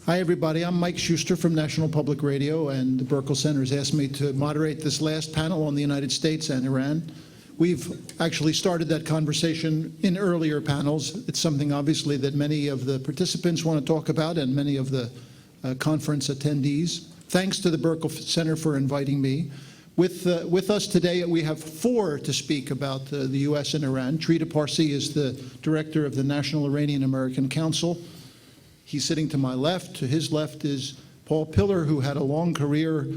Hi, everybody. I'm Mike Schuster from National Public Radio, and the Burkle Center has asked me to moderate this last panel on the United States and Iran. We've actually started that conversation in earlier panels. It's something, obviously, that many of the participants want to talk about and many of the conference attendees. Thanks to the Burkle Center for inviting me. With us today, we have four to speak about the U.S. and Iran. Trita Parsi is the director of the National Iranian American Council. He's sitting to my left. To his left is Paul Pilar, who had a long career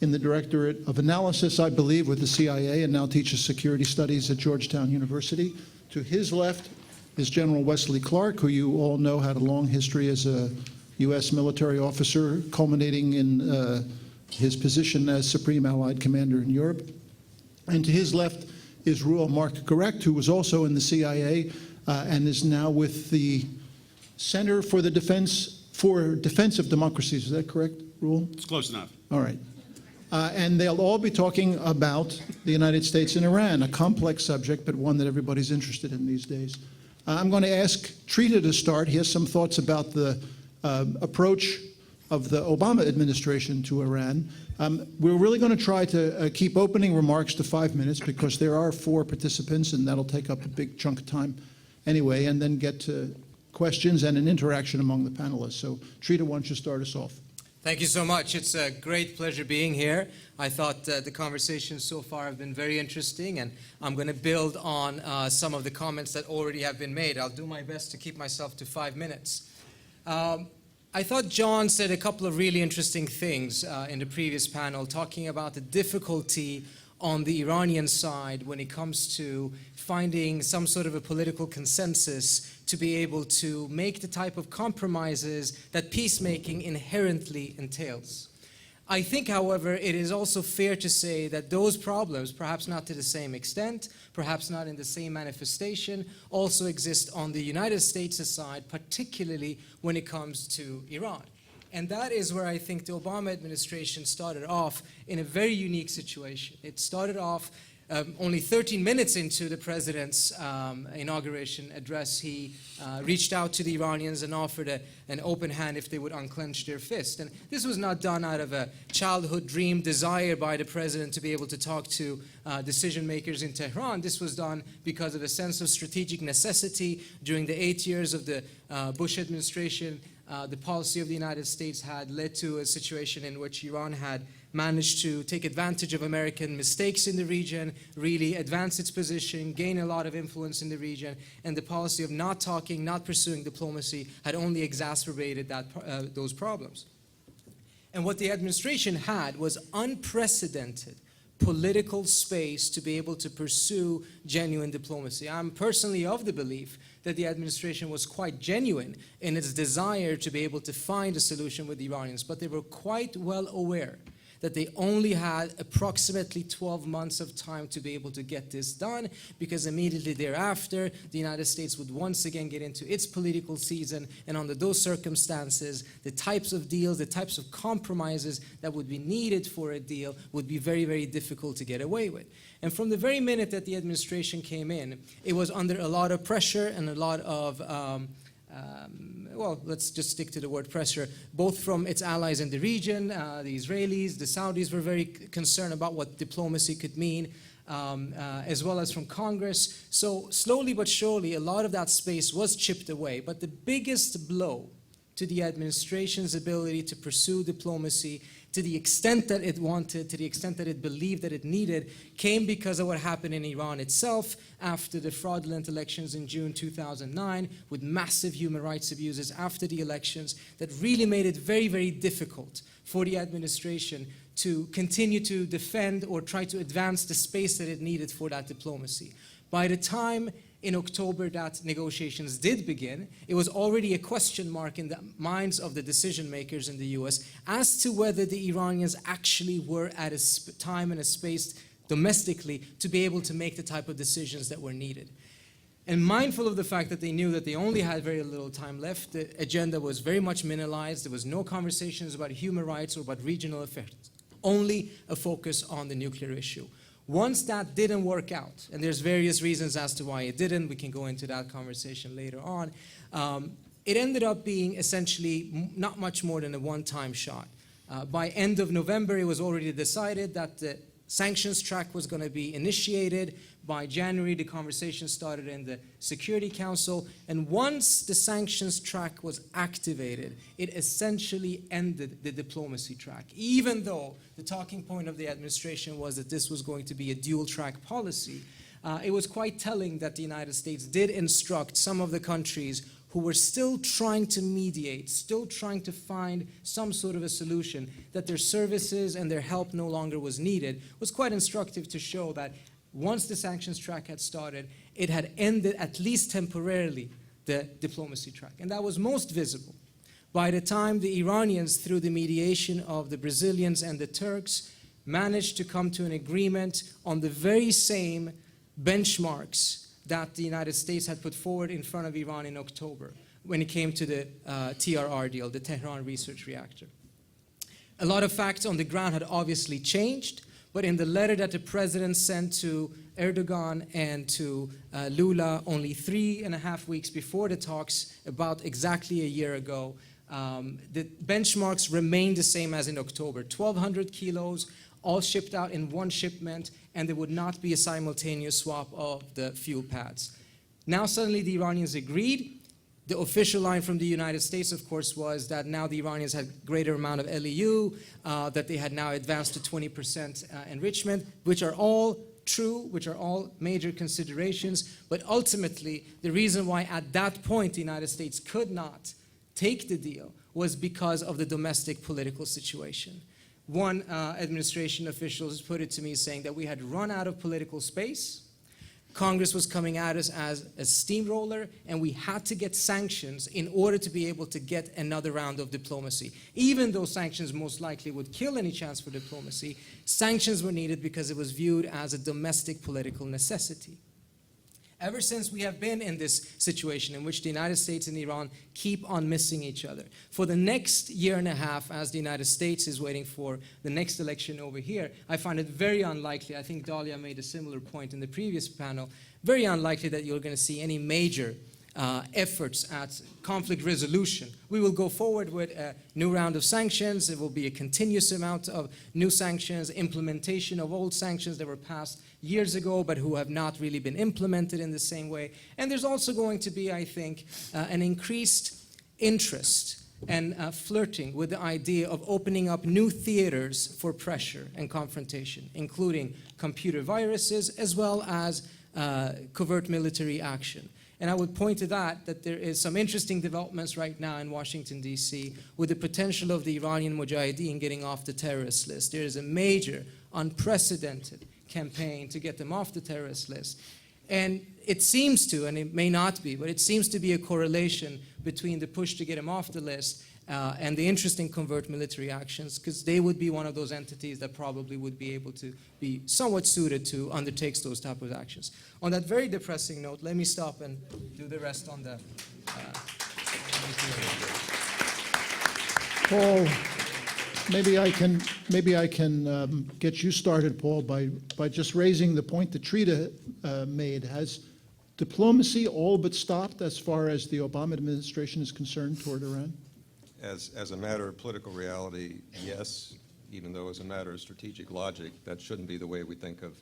in the Directorate of Analysis, I believe, with the CIA, and now teaches security studies at Georgetown University. To his left is General Wesley Clark, who you all know had a long history as a U.S. military officer, culminating in his position as Supreme Allied Commander in Europe. And to his left is Ruel Mark Garect, who was also in the CIA and is now with the Center for the Defense of Democracies. Is that correct, Ruel? It's close enough. All right. And they'll all be talking about the United States and Iran, a complex subject, but one that everybody's interested in these days. I'm going to ask Trita to start. He has some thoughts about the approach of the Obama administration to Iran. We're really going to try to keep opening remarks to 5 minutes because there are four participants, and that'll take up a big chunk of time anyway, and then get to questions and an interaction among the panelists. So, Trita, why don't you start us off? Thank you so much. It's a great pleasure being here. I thought the conversations so far have been very interesting, and I'm going to build on some of the comments that already have been made. I'll do my best to keep myself to 5 minutes. I thought John said a couple of really interesting things in the previous panel, talking about the difficulty on the Iranian side when it comes to finding some sort of a political consensus to be able to make the type of compromises that peacemaking inherently entails. I think, however, it is also fair to say that those problems, perhaps not to the same extent, perhaps not in the same manifestation, also exist on the United States side, particularly when it comes to Iran. And that is where I think the Obama administration started off in a very unique situation. It started off only 13 minutes into the president's inauguration address. He reached out to the Iranians and offered an open hand if they would unclench their fist. And this was not done out of a childhood dream desire by the president to be able to talk to decision makers in Tehran. This was done because of a sense of strategic necessity. During the 8 years of the Bush administration, the policy of the United States had led to a situation in which Iran had managed to take advantage of American mistakes in the region, really advance its position, gain a lot of influence in the region, and the policy of not talking, not pursuing diplomacy had only exacerbated those problems. And what the administration had was unprecedented political space to be able to pursue genuine diplomacy. I'm personally of the belief that the administration was quite genuine in its desire to be able to find a solution with the Iranians, but they were quite well aware that they only had approximately 12 months of time to be able to get this done, because immediately thereafter, the United States would once again get into its political season, and under those circumstances, the types of deals, the types of compromises that would be needed for a deal would be very, very difficult to get away with. And from the very minute that the administration came in, it was under a lot of pressure and a lot of well, let's just stick to the word pressure, both from its allies in the region, the Israelis, the Saudis were very concerned about what diplomacy could mean, as well as from Congress. So slowly but surely, a lot of that space was chipped away. But the biggest blow to the administration's ability to pursue diplomacy to the extent that it wanted, to the extent that it believed that it needed, came because of what happened in Iran itself after the fraudulent elections in June 2009, with massive human rights abuses after the elections that really made it very, very difficult for the administration to continue to defend or try to advance the space that it needed for that diplomacy. By the time in October that negotiations did begin, it was already a question mark in the minds of the decision makers in the US as to whether the Iranians actually were at a time and a space domestically to be able to make the type of decisions that were needed. And mindful of the fact that they knew that they only had very little time left, the agenda was very much minimalized. There was no conversations about human rights or about regional affairs, only a focus on the nuclear issue. Once that didn't work out, and there's various reasons as to why it didn't, we can go into that conversation later on, it ended up being essentially not much more than a one-time shot. By end of November, it was already decided that the sanctions track was going to be initiated. By January, the conversation started in the Security Council. And once the sanctions track was activated, it essentially ended the diplomacy track, even though the talking point of the administration was that this was going to be a dual-track policy. It was quite telling that the United States did instruct some of the countries who were still trying to mediate, still trying to find some sort of a solution, that their services and their help no longer was needed, was quite instructive to show that once the sanctions track had started, it had ended, at least temporarily, the diplomacy track. And that was most visible by the time the Iranians, through the mediation of the Brazilians and the Turks, managed to come to an agreement on the very same benchmarks that the United States had put forward in front of Iran in October when it came to the TRR deal, the Tehran Research Reactor. A lot of facts on the ground had obviously changed, but in the letter that the president sent to Erdogan and to Lula only 3.5 weeks before the talks, about exactly a year ago, the benchmarks remained the same as in October. 1,200 kilos, all shipped out in one shipment, and there would not be a simultaneous swap of the fuel pads. Now suddenly the Iranians agreed. The official line from the United States, of course, was that now the Iranians had greater amount of LEU, that they had now advanced to 20% enrichment, which are all true, which are all major considerations. But ultimately, the reason why at that point the United States could not take the deal was because of the domestic political situation. One administration official has put it to me saying that we had run out of political space. Congress was coming at us as a steamroller, and we had to get sanctions in order to be able to get another round of diplomacy. Even though sanctions most likely would kill any chance for diplomacy, sanctions were needed because it was viewed as a domestic political necessity. Ever since, we have been in this situation in which the United States and Iran keep on missing each other. For the next year and a half, as the United States is waiting for the next election over here, I find it very unlikely, I think Dalia made a similar point in the previous panel, very unlikely that you're going to see any major efforts at conflict resolution. We will go forward with a new round of sanctions. There will be a continuous amount of new sanctions, implementation of old sanctions that were passed years ago but who have not really been implemented in the same way. And there's also going to be, I think, an increased interest and flirting with the idea of opening up new theaters for pressure and confrontation, including computer viruses as well as covert military action. And I would point to that there is some interesting developments right now in Washington, D.C., with the potential of the Iranian Mujahideen getting off the terrorist list. There is a major, unprecedented campaign to get them off the terrorist list. And it seems to, and it may not be, but it seems to be a correlation between the push to get them off the list and the interest in covert military actions, because they would be one of those entities that probably would be able to be somewhat suited to undertake those type of actions. On that very depressing note, let me stop and do the rest on the... Paul, maybe I can get you started, Paul, by just raising the point that Trita made. Has diplomacy all but stopped as far as the Obama administration is concerned toward Iran? As a matter of political reality, yes, even though as a matter of strategic logic, that shouldn't be the way we think of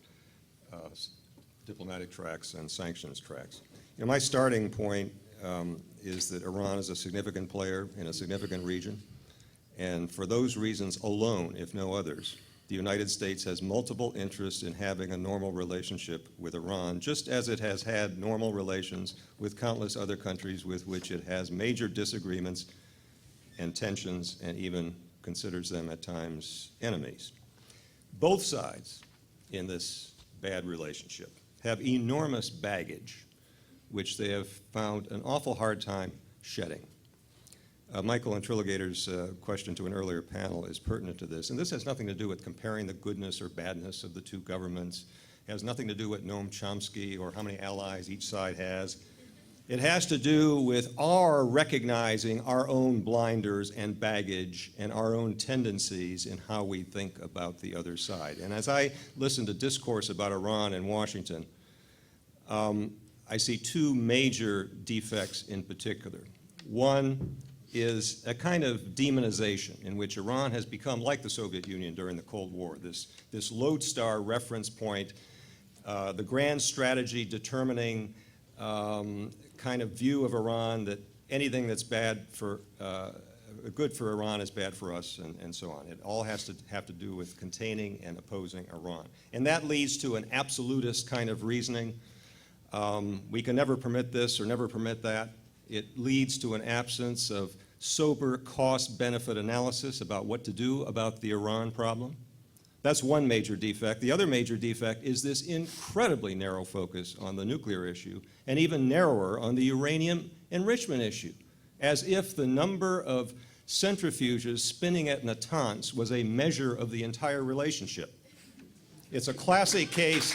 diplomatic tracks and sanctions tracks. You know, my starting point is that Iran is a significant player in a significant region, and for those reasons alone, if no others, the United States has multiple interests in having a normal relationship with Iran, just as it has had normal relations with countless other countries with which it has major disagreements and tensions, and even considers them at times enemies. Both sides in this bad relationship have enormous baggage, which they have found an awful hard time shedding. Michael Intrillagator's question to an earlier panel is pertinent to this, and this has nothing to do with comparing the goodness or badness of the two governments. It has nothing to do with Noam Chomsky or how many allies each side has. It has to do with our recognizing our own blinders and baggage and our own tendencies in how we think about the other side. And as I listen to discourse about Iran in Washington, I see two major defects in particular. One is a kind of demonization in which Iran has become like the Soviet Union during the Cold War, this lodestar reference point, the grand strategy determining kind of view of Iran that anything that's bad for, good for Iran is bad for us, and so on. It all has to have to do with containing and opposing Iran. And that leads to an absolutist kind of reasoning. We can never permit this or never permit that. It leads to an absence of sober cost-benefit analysis about what to do about the Iran problem. That's one major defect. The other major defect is this incredibly narrow focus on the nuclear issue, and even narrower on the uranium enrichment issue, as if the number of centrifuges spinning at Natanz was a measure of the entire relationship. It's a classic case.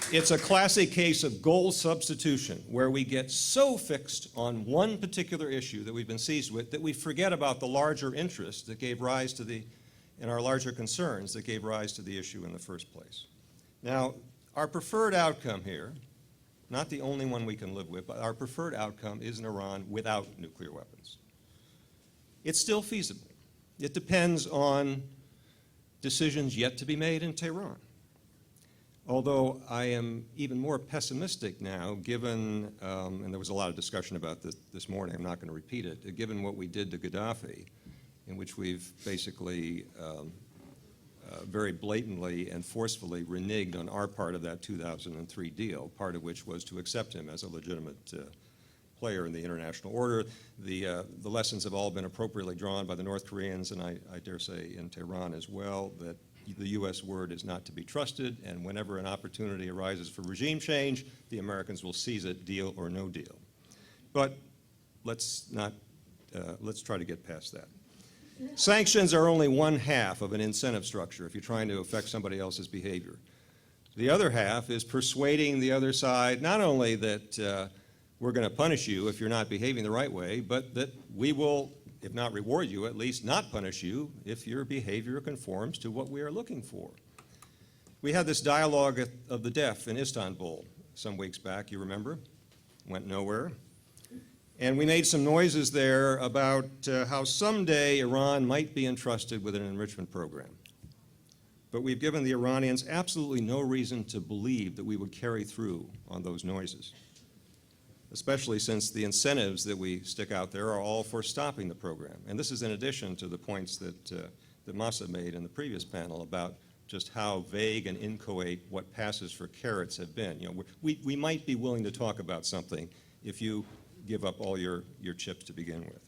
It's a classic case of goal substitution, where we get so fixed on one particular issue that we've been seized with that we forget about the larger interests that gave rise to and our larger concerns that gave rise to the issue in the first place. Now, our preferred outcome here, not the only one we can live with, but our preferred outcome is an Iran without nuclear weapons. It's still feasible. It depends on decisions yet to be made in Tehran. Although I am even more pessimistic now, given, and there was a lot of discussion about this morning, I'm not going to repeat it, given what we did to Gaddafi, in which we've basically very blatantly and forcefully reneged on our part of that 2003 deal, part of which was to accept him as a legitimate player in the international order. The lessons have all been appropriately drawn by the North Koreans, and I dare say in Tehran as well, that the U.S. word is not to be trusted, and whenever an opportunity arises for regime change, the Americans will seize it, deal or no deal. But let's try to get past that. Sanctions are only one half of an incentive structure if you're trying to affect somebody else's behavior. The other half is persuading the other side not only that we're going to punish you if you're not behaving the right way, but that we will, if not reward you, at least not punish you if your behavior conforms to what we are looking for. We had this dialogue of the deaf in Istanbul some weeks back, you remember? Went nowhere. And we made some noises there about how someday Iran might be entrusted with an enrichment program. But we've given the Iranians absolutely no reason to believe that we would carry through on those noises, especially since the incentives that we stick out there are all for stopping the program. And this is in addition to the points that Masa made in the previous panel about just how vague and inchoate what passes for carrots have been. You know, we might be willing to talk about something if you give up all your chips to begin with.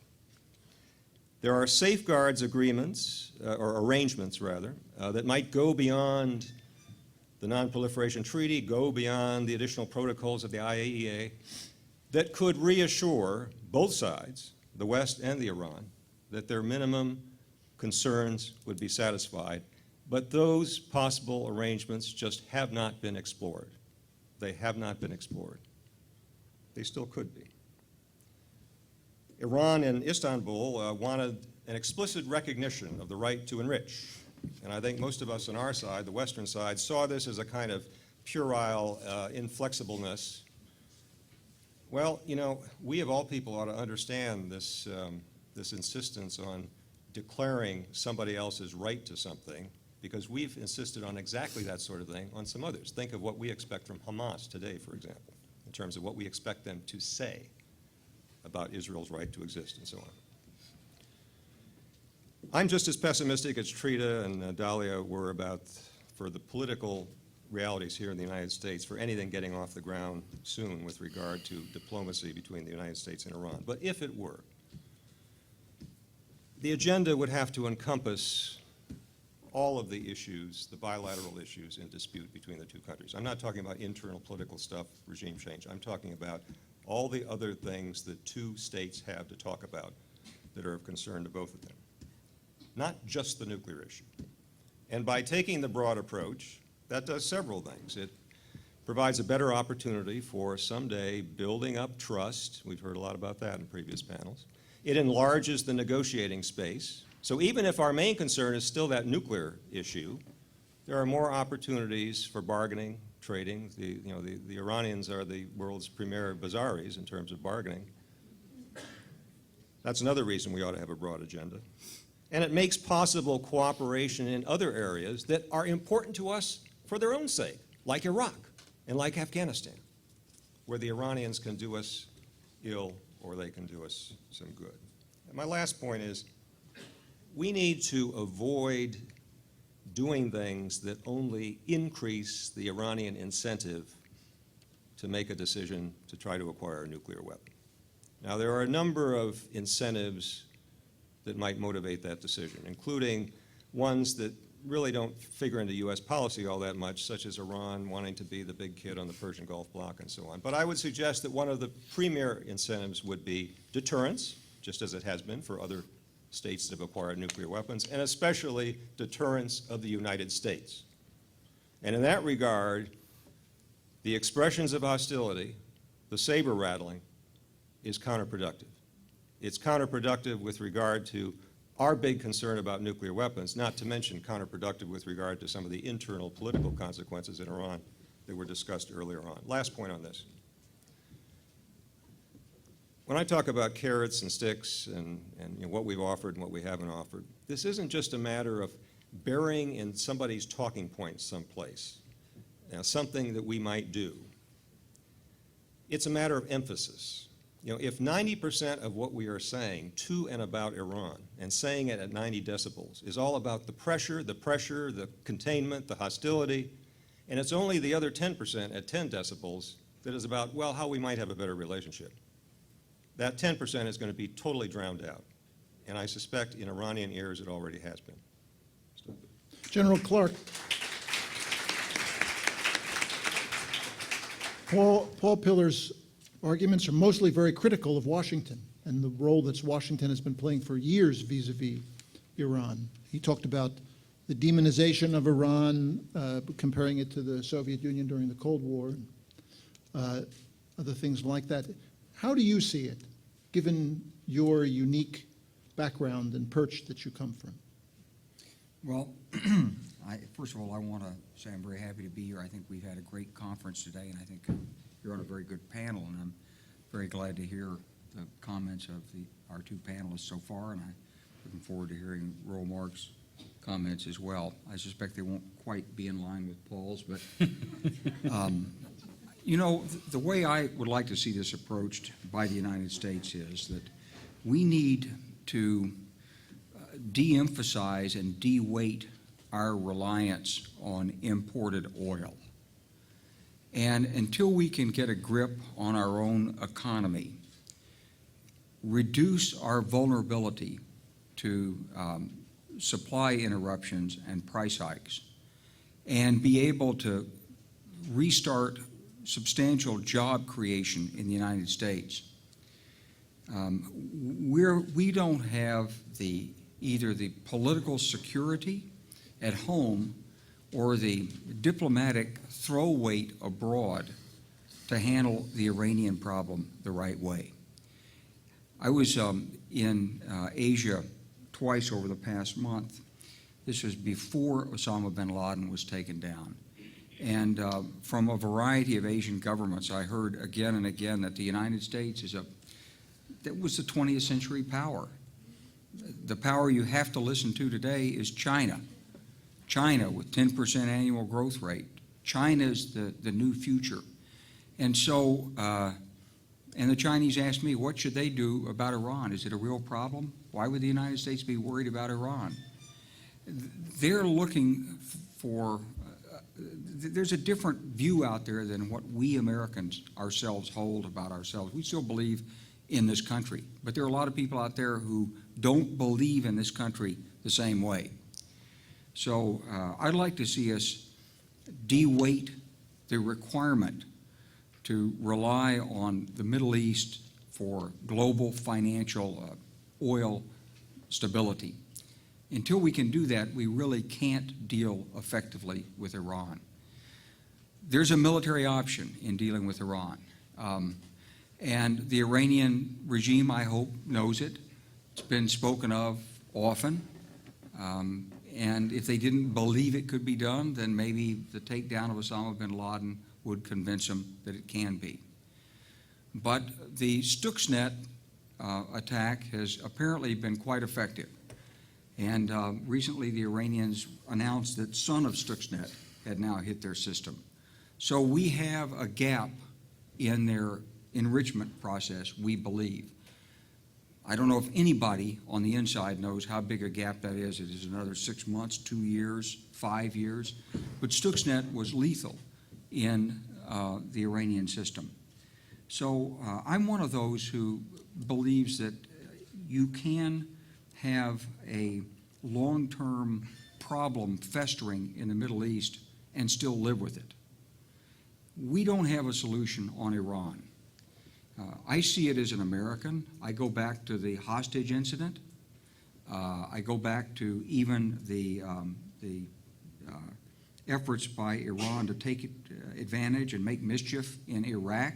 There are safeguards agreements, or arrangements rather, that might go beyond the Non-Proliferation Treaty, go beyond the additional protocols of the IAEA, that could reassure both sides, the West and the Iran, that their minimum concerns would be satisfied. But those possible arrangements just have not been explored. They have not been explored. They still could be. Iran and Istanbul wanted an explicit recognition of the right to enrich. And I think most of us on our side, the Western side, saw this as a kind of puerile inflexibleness. Well, you know, we of all people ought to understand this, this insistence on declaring somebody else's right to something, because we've insisted on exactly that sort of thing on some others. Think of what we expect from Hamas today, for example, in terms of what we expect them to say about Israel's right to exist and so on. I'm just as pessimistic as Trita and Dahlia were for the political realities here in the United States, for anything getting off the ground soon with regard to diplomacy between the United States and Iran. But if it were, the agenda would have to encompass all of the issues, the bilateral issues in dispute between the two countries. I'm not talking about internal political stuff, regime change. I'm talking about all the other things that two states have to talk about that are of concern to both of them. Not just the nuclear issue. And by taking the broad approach, that does several things. It provides a better opportunity for someday building up trust. We've heard a lot about that in previous panels. It enlarges the negotiating space. So even if our main concern is still that nuclear issue, there are more opportunities for bargaining, trading. The Iranians are the world's premier bazaris in terms of bargaining. That's another reason we ought to have a broad agenda. And it makes possible cooperation in other areas that are important to us for their own sake, like Iraq and like Afghanistan, where the Iranians can do us ill or they can do us some good. And my last point is, we need to avoid doing things that only increase the Iranian incentive to make a decision to try to acquire a nuclear weapon. Now, there are a number of incentives that might motivate that decision, including ones that really don't figure into U.S. policy all that much, such as Iran wanting to be the big kid on the Persian Gulf bloc and so on. But I would suggest that one of the premier incentives would be deterrence, just as it has been for other states that have acquired nuclear weapons, and especially deterrence of the United States. And in that regard, the expressions of hostility, the saber rattling, is counterproductive. It's counterproductive with regard to our big concern about nuclear weapons, not to mention counterproductive with regard to some of the internal political consequences in Iran that were discussed earlier on. Last point on this. When I talk about carrots and sticks and what we've offered and what we haven't offered, this isn't just a matter of burying in somebody's talking points someplace, something that we might do. It's a matter of emphasis. If 90% of what we are saying to and about Iran, and saying it at 90 decibels, is all about the pressure, the containment, the hostility, and it's only the other 10% at 10 decibels that is about, well, how we might have a better relationship, that 10% is going to be totally drowned out. And I suspect in Iranian ears it already has been. General Clark. Paul Pilar's arguments are mostly very critical of Washington and the role that Washington has been playing for years vis-a-vis Iran. He talked about the demonization of Iran, comparing it to the Soviet Union during the Cold War, other things like that. How do you see it, given your unique background and perch that you come from? Well, first of all, I want to say I'm very happy to be here. I think we've had a great conference today, and I think you're on a very good panel, and I'm very glad to hear the comments of our two panelists so far, and I'm looking forward to hearing Royal Mark's comments as well. I suspect they won't quite be in line with Paul's, but the way I would like to see this approached by the United States is that we need to de-emphasize and de-weight our reliance on imported oil. And until we can get a grip on our own economy, reduce our vulnerability to supply interruptions and price hikes, and be able to restart substantial job creation in the United States, we don't have either the political security at home or the diplomatic throw weight abroad to handle the Iranian problem the right way. I was in Asia twice over the past month. This was before Osama bin Laden was taken down. And from a variety of Asian governments, I heard again and again that the United States that was the 20th century power. The power you have to listen to today is China. China with 10% annual growth rate. China is the new future. And so, and the Chinese asked me, what should they do about Iran? Is it a real problem? Why would the United States be worried about Iran? They're looking for, there's a different view out there than what we Americans ourselves hold about ourselves. We still believe in this country, but there are a lot of people out there who don't believe in this country the same way. So I'd like to see us de-weight the requirement to rely on the Middle East for global financial oil stability. Until we can do that, we really can't deal effectively with Iran. There's a military option in dealing with Iran. And the Iranian regime, I hope, knows it. It's been spoken of often. And if they didn't believe it could be done, then maybe the takedown of Osama bin Laden would convince them that it can be. But the Stuxnet attack has apparently been quite effective. And recently the Iranians announced that some of Stuxnet had now hit their system. So we have a gap in their enrichment process, we believe. I don't know if anybody on the inside knows how big a gap that is. It is another 6 months, 2 years, 5 years. But Stuxnet was lethal in the Iranian system. So I'm one of those who believes that you can have a long-term problem festering in the Middle East and still live with it. We don't have a solution on Iran. I see it as an American. I go back to the hostage incident. I go back to even the efforts by Iran to take advantage and make mischief in Iraq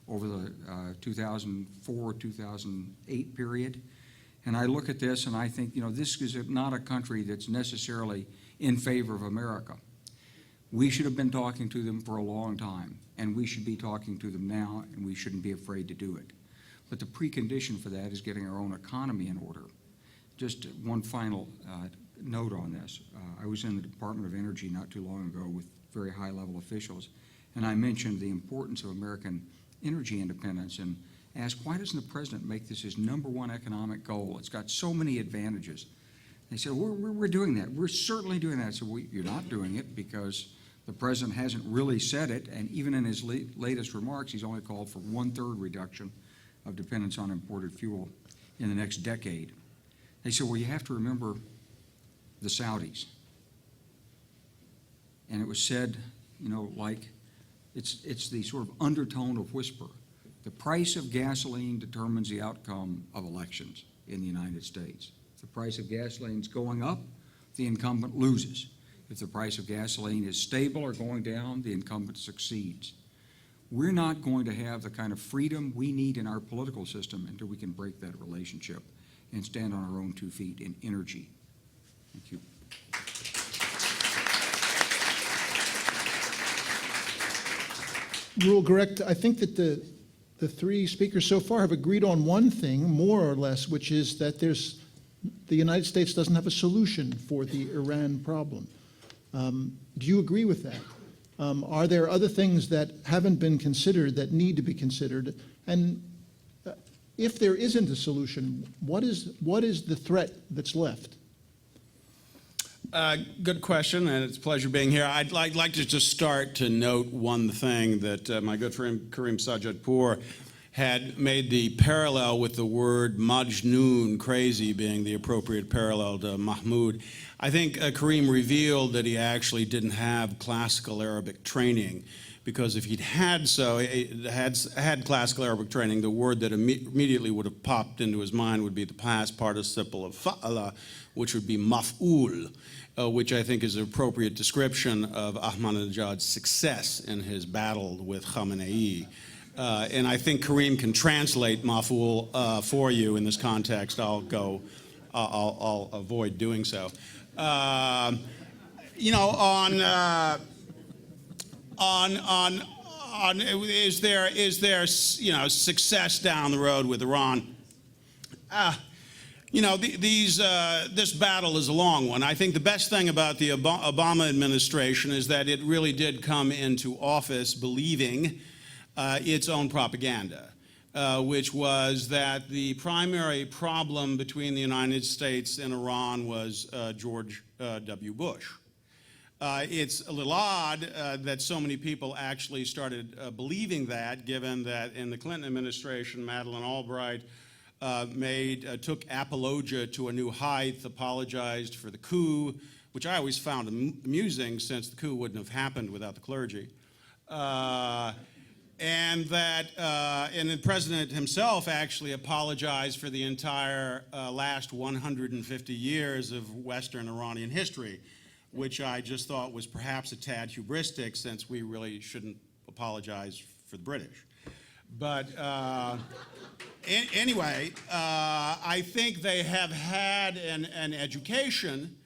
over the 2004-2008 period. And I look at this and I think, this is not a country that's necessarily in favor of America. We should have been talking to them for a long time, and we should be talking to them now, and we shouldn't be afraid to do it. But the precondition for that is getting our own economy in order. Just one final note on this. I was in the Department of Energy not too long ago with very high-level officials, and I mentioned the importance of American energy independence and asked, why doesn't the president make this his #1 economic goal? It's got so many advantages. They said, we're doing that. We're certainly doing that. I said, you're not doing it because the president hasn't really said it, and even in his latest remarks, he's only called for 1/3 reduction of dependence on imported fuel in the next decade. They said, you have to remember the Saudis. And it was said, like it's the sort of undertone of whisper. The price of gasoline determines the outcome of elections in the United States. If the price of gasoline is going up, the incumbent loses. If the price of gasoline is stable or going down, the incumbent succeeds. We're not going to have the kind of freedom we need in our political system until we can break that relationship and stand on our own 2 feet in energy. Thank you. Rule correct. I think that the 3 speakers so far have agreed on one thing, more or less, which is that the United States doesn't have a solution for the Iran problem. Do you agree with that? Are there other things that haven't been considered that need to be considered? And if there isn't a solution, what is the threat that's left? Good question, and it's a pleasure being here. I'd like to just start to note one thing that my good friend Karim Sajadpour had made the parallel with the word Majnoon, crazy, being the appropriate parallel to Mahmoud. I think Karim revealed that he actually didn't have classical Arabic training, because if he'd had classical Arabic training, the word that immediately would have popped into his mind would be the past participle of fa'ala, which would be maf'ul, which I think is an appropriate description of Ahmadinejad's success in his battle with Khamenei. And I think Karim can translate maf'ul for you in this context. I'll avoid doing so. Is there success down the road with Iran? This battle is a long one. I think the best thing about the Obama administration is that it really did come into office believing its own propaganda, which was that the primary problem between the United States and Iran was George W. Bush. It's a little odd that so many people actually started believing that, given that in the Clinton administration, Madeleine Albright took apologia to a new height, apologized for the coup, which I always found amusing, since the coup wouldn't have happened without the clergy. And the president himself actually apologized for the entire last 150 years of Western Iranian history, which I just thought was perhaps a tad hubristic, since we really shouldn't apologize for the British. But anyway, I think they have had an education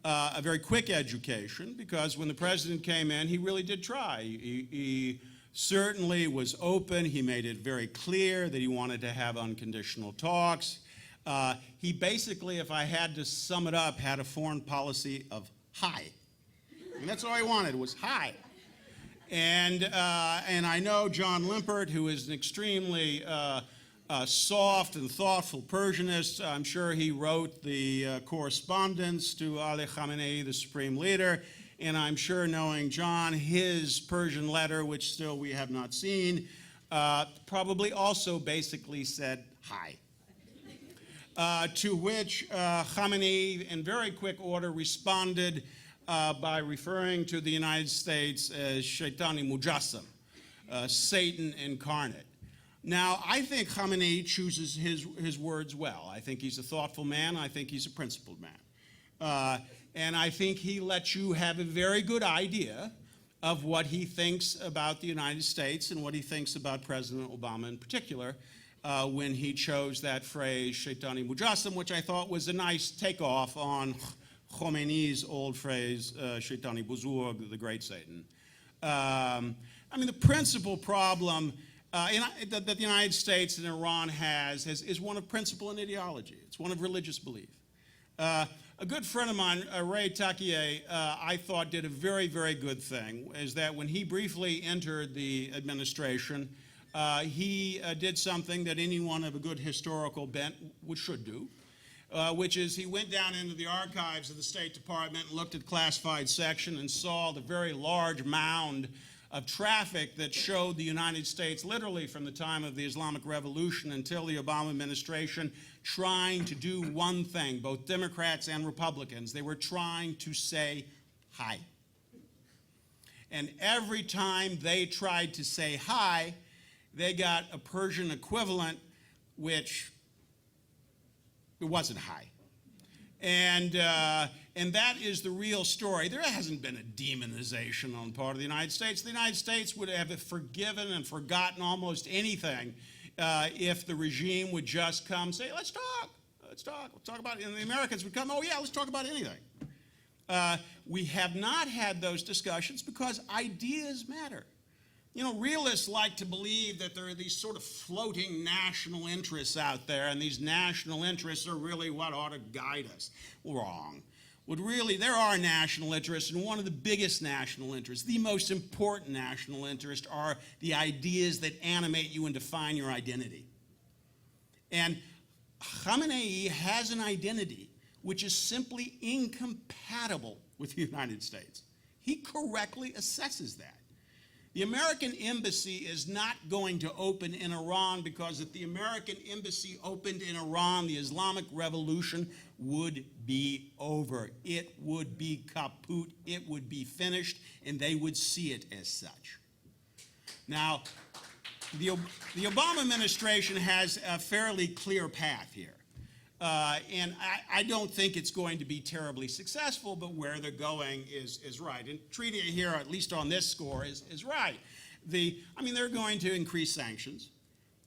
a very quick education, because when the president came in, he really did try. He certainly was open. He made it very clear that he wanted to have unconditional talks. He basically, if I had to sum it up, had a foreign policy of hi. And that's all he wanted, was hi. And I know John Limpert, who is an extremely soft and thoughtful Persianist. I'm sure he wrote the correspondence to Ali Khamenei, the supreme leader. And I'm sure, knowing John, his Persian letter, which still we have not seen, probably also basically said hi. To which Khamenei, in very quick order, responded by referring to the United States as Shaitani Mujassam, Satan incarnate. Now, I think Khamenei chooses his words well. I think he's a thoughtful man. I think he's a principled man. And I think he lets you have a very good idea of what he thinks about the United States and what he thinks about President Obama in particular, when he chose that phrase, Shaitani Mujassam, which I thought was a nice takeoff on Khomeini's old phrase, Shaitani Buzurg, the great Satan. I mean, the principal problem that the United States and Iran has is one of principle and ideology. It's one of religious belief. A good friend of mine, Ray Takiye, I thought did a very, very good thing, is that when he briefly entered the administration, he did something that anyone of a good historical bent should do, which is he went down into the archives of the State Department and looked at classified section and saw the very large mound of traffic that showed the United States, literally from the time of the Islamic Revolution until the Obama administration, trying to do one thing, both Democrats and Republicans. They were trying to say hi. And every time they tried to say hi, they got a Persian equivalent, which it wasn't hi. And that is the real story. There hasn't been a demonization on the part of the United States. The United States would have forgiven and forgotten almost anything if the regime would just come and say, let's talk about it. And the Americans would come, oh yeah, let's talk about anything. We have not had those discussions because ideas matter. You know, realists like to believe that there are these sort of floating national interests out there, and these national interests are really what ought to guide us. Wrong. There are national interests, and one of the biggest national interests, the most important national interest, are the ideas that animate you and define your identity. And Khamenei has an identity which is simply incompatible with the United States. He correctly assesses that. The American embassy is not going to open in Iran because if the American embassy opened in Iran, the Islamic Revolution would be over. It would be kaput, it would be finished, and they would see it as such. Now, the Obama administration has a fairly clear path here. And I don't think it's going to be terribly successful, but where they're going is right. And treating it here, at least on this score, is right. They're going to increase sanctions.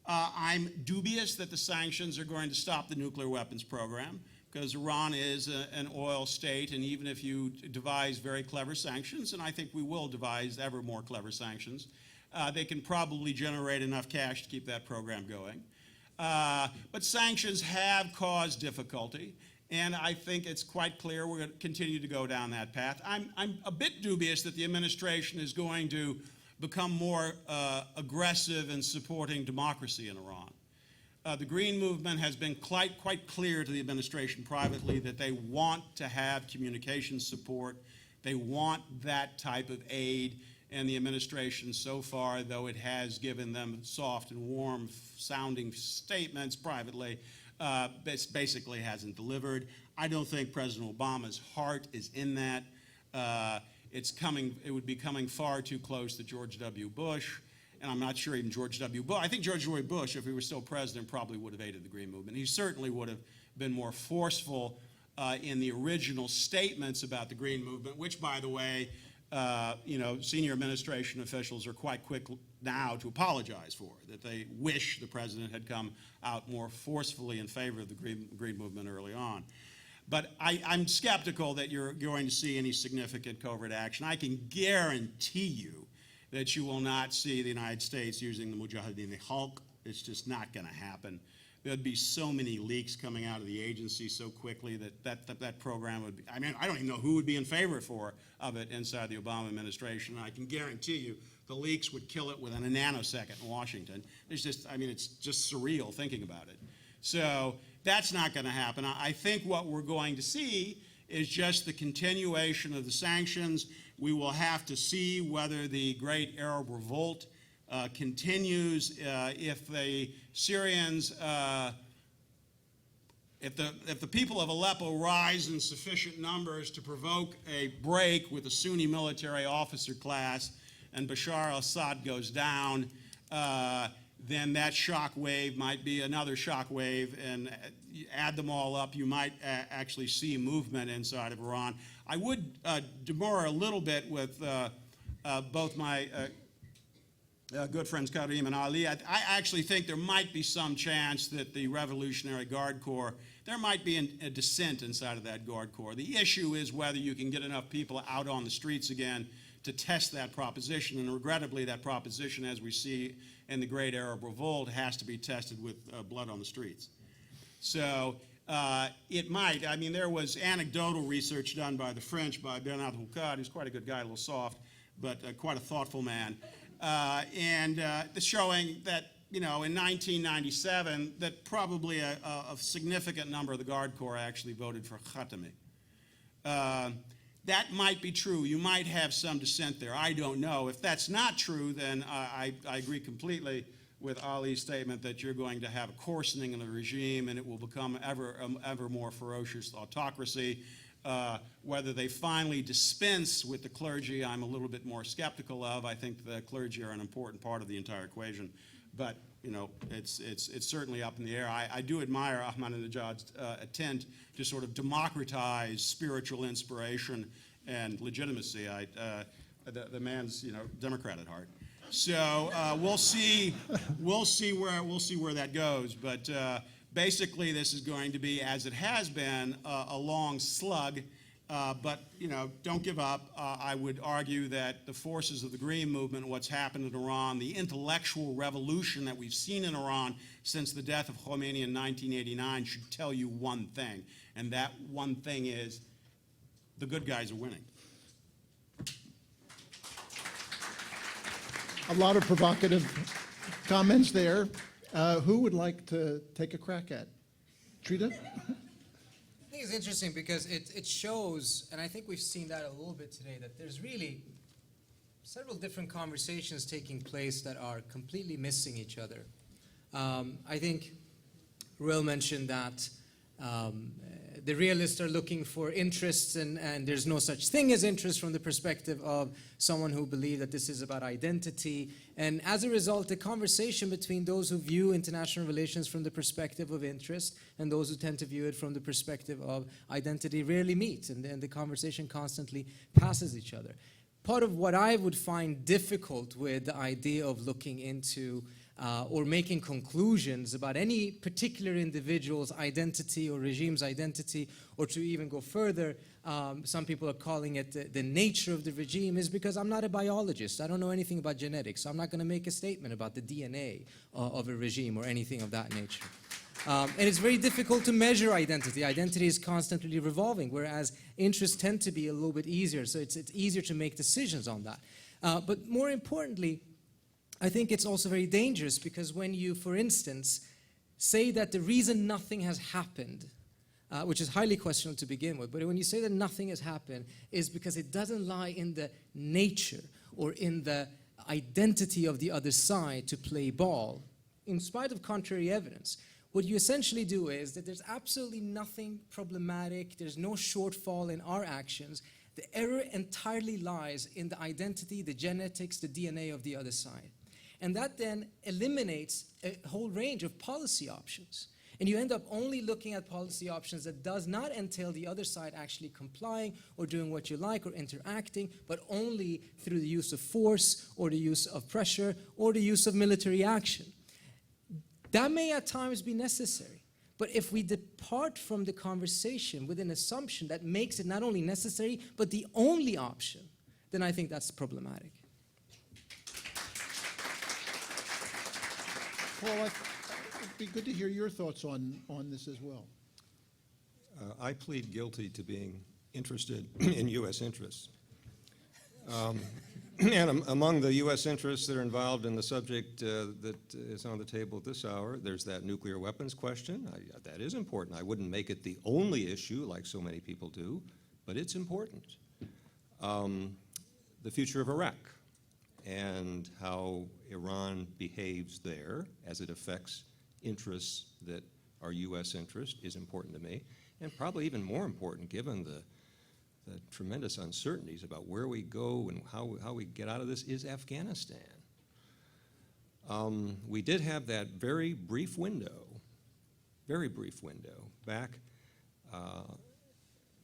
I'm dubious that the sanctions are going to stop the nuclear weapons program, because Iran is an oil state, and even if you devise very clever sanctions, and I think we will devise ever more clever sanctions, they can probably generate enough cash to keep that program going. But sanctions have caused difficulty, and I think it's quite clear we're going to continue to go down that path. I'm a bit dubious that the administration is going to become more aggressive in supporting democracy in Iran. The Green Movement has been quite clear to the administration privately that they want to have communication support. They want that type of aid. And the administration so far, though it has given them soft and warm sounding statements privately, basically hasn't delivered. I don't think President Obama's heart is in that. It would be coming far too close to George W. Bush. And I'm not sure even George W. Bush. I think George W. Bush, if he were still president, probably would have aided the Green Movement. He certainly would have been more forceful in the original statements about the Green Movement, which, by the way, senior administration officials are quite quick now to apologize for, that they wish the president had come out more forcefully in favor of the Green Movement early on. But I'm skeptical that you're going to see any significant covert action. I can guarantee you that you will not see the United States using the Mujahideen, the Hulk. It's just not going to happen. There'd be so many leaks coming out of the agency so quickly that program would be, I mean, I don't even know who would be in favor of it inside the Obama administration. I can guarantee you the leaks would kill it within a nanosecond in Washington. It's just surreal thinking about it. So that's not going to happen. I think what we're going to see is just the continuation of the sanctions. We will have to see whether the Great Arab Revolt continues. If the Syrians, if the people of Aleppo rise in sufficient numbers to provoke a break with the Sunni military officer class and Bashar al-Assad goes down, then that shock wave might be another shock wave, and add them all up, you might actually see movement inside of Iran. I would demur a little bit with both my good friends Karim and Ali. I actually think there might be some chance that the Revolutionary Guard Corps, there might be a dissent inside of that Guard Corps. The issue is whether you can get enough people out on the streets again to test that proposition, and regrettably that proposition, as we see in the Great Arab Revolt, has to be tested with blood on the streets. So it might. I mean, there was anecdotal research done by the French, by Bernard Houcard, who's quite a good guy, a little soft, but quite a thoughtful man, and showing that, you know, in 1997, that probably a significant number of the Guard Corps actually voted for Khatami. That might be true. You might have some dissent there. I don't know. If that's not true, then I agree completely with Ali's statement that you're going to have a coarsening of the regime and it will become ever more ferocious autocracy. Whether they finally dispense with the clergy, I'm a little bit more skeptical of. I think the clergy are an important part of the entire equation. But, you know, it's certainly up in the air. I do admire Ahmadinejad's attempt to sort of democratize spiritual inspiration and legitimacy. The man's, you know, Democrat at heart. So we'll see where that goes. But basically, this is going to be, as it has been, a long slug. But, you know, don't give up. I would argue that the forces of the Green Movement, what's happened in Iran, the intellectual revolution that we've seen in Iran since the death of Khomeini in 1989 should tell you one thing. And that one thing is the good guys are winning. A lot of provocative comments there. Who would like to take a crack at? Trita? I think it's interesting because it shows, and I think we've seen that a little bit today, that there's really several different conversations taking place that are completely missing each other. I think Real mentioned that the realists are looking for interests, and there's no such thing as interest from the perspective of someone who believes that this is about identity. And as a result, the conversation between those who view international relations from the perspective of interest and those who tend to view it from the perspective of identity rarely meet, and the conversation constantly passes each other. Part of what I would find difficult with the idea of looking into or making conclusions about any particular individual's identity or regime's identity, or to even go further, some people are calling it the nature of the regime, is because I'm not a biologist. I don't know anything about genetics, so I'm not going to make a statement about the DNA of a regime or anything of that nature. And it's very difficult to measure identity. Identity is constantly revolving, whereas interests tend to be a little bit easier, so it's easier to make decisions on that. But more importantly, I think it's also very dangerous, because when you, for instance, say that the reason nothing has happened, which is highly questionable to begin with, but when you say that nothing has happened is because it doesn't lie in the nature or in the identity of the other side to play ball, in spite of contrary evidence, what you essentially do is that there's absolutely nothing problematic, there's no shortfall in our actions. The error entirely lies in the identity, the genetics, the DNA of the other side. And that then eliminates a whole range of policy options. And you end up only looking at policy options that does not entail the other side actually complying or doing what you like or interacting, but only through the use of force or the use of pressure or the use of military action. That may at times be necessary, But if we depart from the conversation with an assumption that makes it not only necessary, but the only option, then I think that's problematic. Paul, it'd be good to hear your thoughts on this as well. I plead guilty to being interested in U.S. interests. And among the U.S. interests that are involved in the subject that is on the table at this hour, there's that nuclear weapons question. That is important. I wouldn't make it the only issue like so many people do, but it's important. The future of Iraq and how Iran behaves there as it affects interests that are U.S. interest is important to me, and probably even more important given the tremendous uncertainties about where we go and how we get out of this is Afghanistan. We did have that very brief window back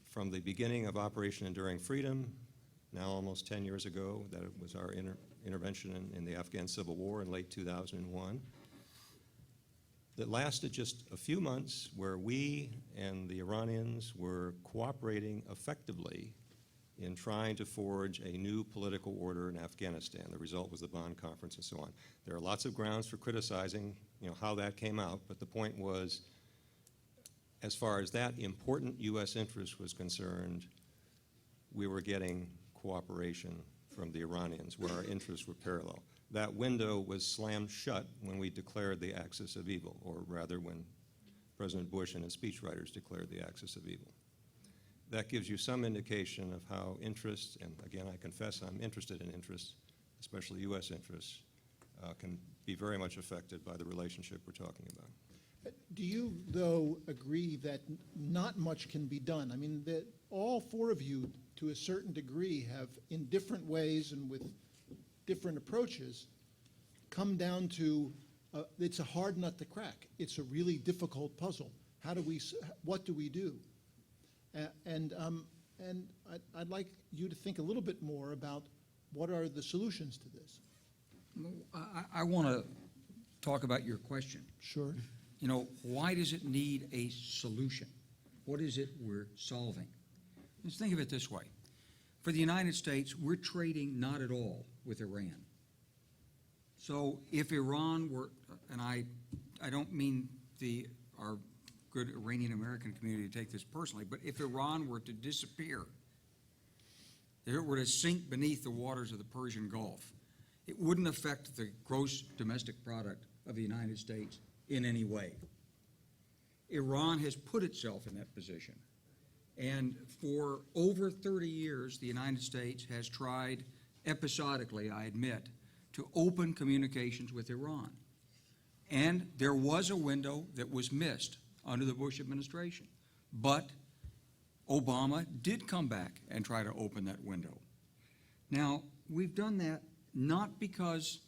from the beginning of Operation Enduring Freedom, now almost 10 years ago, that it was our intervention in the Afghan Civil War in late 2001, that lasted just a few months where we and the Iranians were cooperating effectively in trying to forge a new political order in Afghanistan. The result was the Bonn Conference and so on. There are lots of grounds for criticizing, how that came out, but the point was, as far as that important U.S. interest was concerned, we were getting cooperation from the Iranians where our interests were parallel. That window was slammed shut when we declared the axis of evil, or rather when President Bush and his speechwriters declared the axis of evil. That gives you some indication of how interests, and again, I confess I'm interested in interests, especially U.S. interests, can be very much affected by the relationship we're talking about. Do you, though, agree that not much can be done? I mean, that all four of you, to a certain degree, have, in different ways and with different approaches, come down to it's a hard nut to crack. It's a really difficult puzzle. What do we do? And I'd like you to think a little bit more about what are the solutions to this. I want to talk about your question. Sure. Why does it need a solution? What is it we're solving? Let's think of it this way. For the United States, we're trading not at all with Iran. So if Iran were, and I don't mean our good Iranian American community to take this personally, but if Iran were to disappear, if it were to sink beneath the waters of the Persian Gulf, it wouldn't affect the gross domestic product of the United States in any way. Iran has put itself in that position. And for over 30 years, the United States has tried, episodically, I admit, to open communications with Iran. And there was a window that was missed under the Bush administration. But Obama did come back and try to open that window. Now, we've done that not because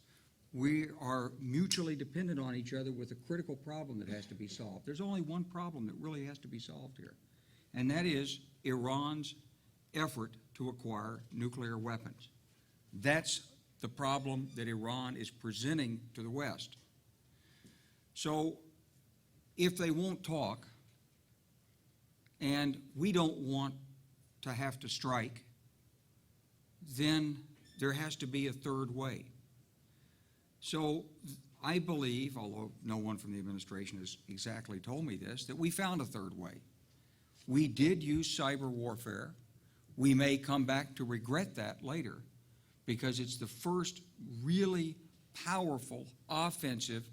we are mutually dependent on each other with a critical problem that has to be solved. There's only one problem that really has to be solved here, and that is Iran's effort to acquire nuclear weapons. That's the problem that Iran is presenting to the West. So if they won't talk, and we don't want to have to strike, then there has to be a third way. So I believe, although no one from the administration has exactly told me this, that we found a third way. We did use cyber warfare. We may come back to regret that later because it's the first really powerful offensive